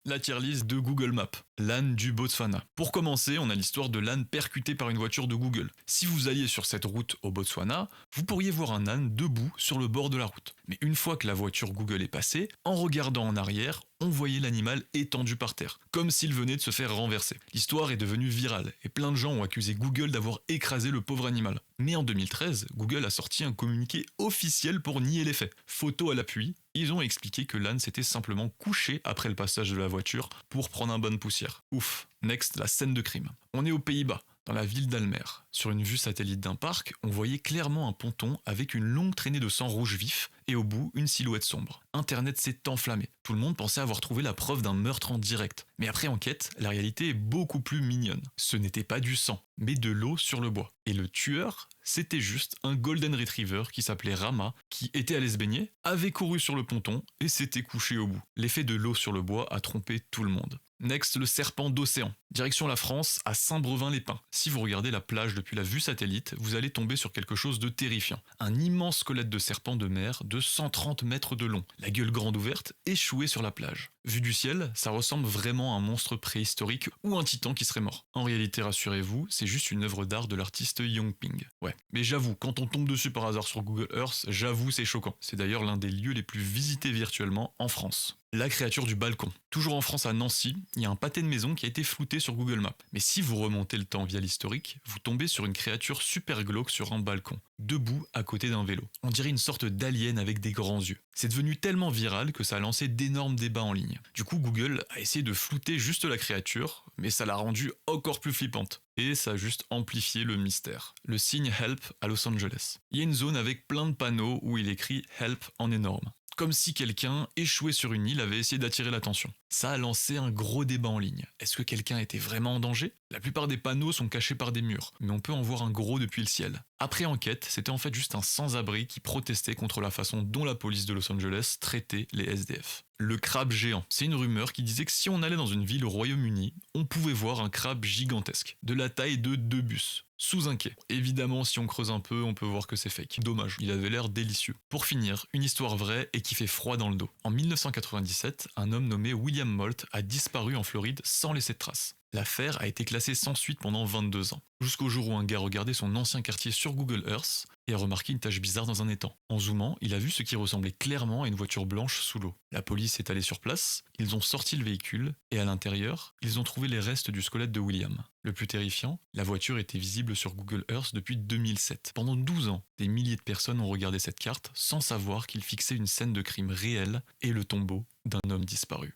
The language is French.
La tier list de Google Maps, l'âne du Botswana. Pour commencer, on a l'histoire de l'âne percuté par une voiture de Google. Si vous alliez sur cette route au Botswana, vous pourriez voir un âne debout sur le bord de la route. Mais une fois que la voiture Google est passée, en regardant en arrière, on voyait l'animal étendu par terre, comme s'il venait de se faire renverser. L'histoire est devenue virale et plein de gens ont accusé Google d'avoir écrasé le pauvre animal. Mais en 2013, Google a sorti un communiqué officiel pour nier les faits. Photo à l'appui, ils ont expliqué que l'âne s'était simplement couché après le passage de la voiture pour prendre un bonne poussière. Ouf. Next, la scène de crime. On est aux Pays-Bas, dans la ville d'Almer. Sur une vue satellite d'un parc, on voyait clairement un ponton avec une longue traînée de sang rouge vif et au bout une silhouette sombre. Internet s'est enflammé. Tout le monde pensait avoir trouvé la preuve d'un meurtre en direct. Mais après enquête, la réalité est beaucoup plus mignonne. Ce n'était pas du sang, mais de l'eau sur le bois. Et le tueur, c'était juste un Golden Retriever qui s'appelait Rama, qui était allé se baigner, avait couru sur le ponton et s'était couché au bout. L'effet de l'eau sur le bois a trompé tout le monde. Next, le serpent d'océan. Direction la France, à Saint-Brevin-les-Pins. Si vous regardez la plage depuis la vue satellite, vous allez tomber sur quelque chose de terrifiant. Un immense squelette de serpent de mer de 130 mètres de long, la gueule grande ouverte, échoué sur la plage. Vu du ciel, ça ressemble vraiment à un monstre préhistorique ou un titan qui serait mort. En réalité, rassurez-vous, c'est juste une œuvre d'art de l'artiste Yongping. Ouais, mais j'avoue, quand on tombe dessus par hasard sur Google Earth, j'avoue c'est choquant. C'est d'ailleurs l'un des lieux les plus visités virtuellement en France. La créature du balcon. Toujours en France à Nancy, il y a un pâté de maison qui a été flouté sur Google Maps. Mais si vous remontez le temps via l'historique, vous tombez sur une créature super glauque sur un balcon, debout à côté d'un vélo. On dirait une sorte d'alien avec des grands yeux. C'est devenu tellement viral que ça a lancé d'énormes débats en ligne. Du coup, Google a essayé de flouter juste la créature, mais ça l'a rendue encore plus flippante. Et ça a juste amplifié le mystère. Le signe Help à Los Angeles. Il y a une zone avec plein de panneaux où il écrit Help en énorme. Comme si quelqu'un, échoué sur une île, avait essayé d'attirer l'attention. Ça a lancé un gros débat en ligne. Est-ce que quelqu'un était vraiment en danger ? La plupart des panneaux sont cachés par des murs, mais on peut en voir un gros depuis le ciel. Après enquête, c'était en fait juste un sans-abri qui protestait contre la façon dont la police de Los Angeles traitait les SDF. Le crabe géant, c'est une rumeur qui disait que si on allait dans une ville au Royaume-Uni, on pouvait voir un crabe gigantesque, de la taille de 2 bus. Sous un quai. Évidemment, si on creuse un peu, on peut voir que c'est fake. Dommage, il avait l'air délicieux. Pour finir, une histoire vraie et qui fait froid dans le dos. En 1997, un homme nommé William Moult a disparu en Floride sans laisser de traces. L'affaire a été classée sans suite pendant 22 ans, jusqu'au jour où un gars regardait son ancien quartier sur Google Earth et a remarqué une tache bizarre dans un étang. En zoomant, il a vu ce qui ressemblait clairement à une voiture blanche sous l'eau. La police est allée sur place, ils ont sorti le véhicule et à l'intérieur, ils ont trouvé les restes du squelette de William. Le plus terrifiant, la voiture était visible sur Google Earth depuis 2007. Pendant 12 ans, des milliers de personnes ont regardé cette carte sans savoir qu'il fixait une scène de crime réelle et le tombeau d'un homme disparu.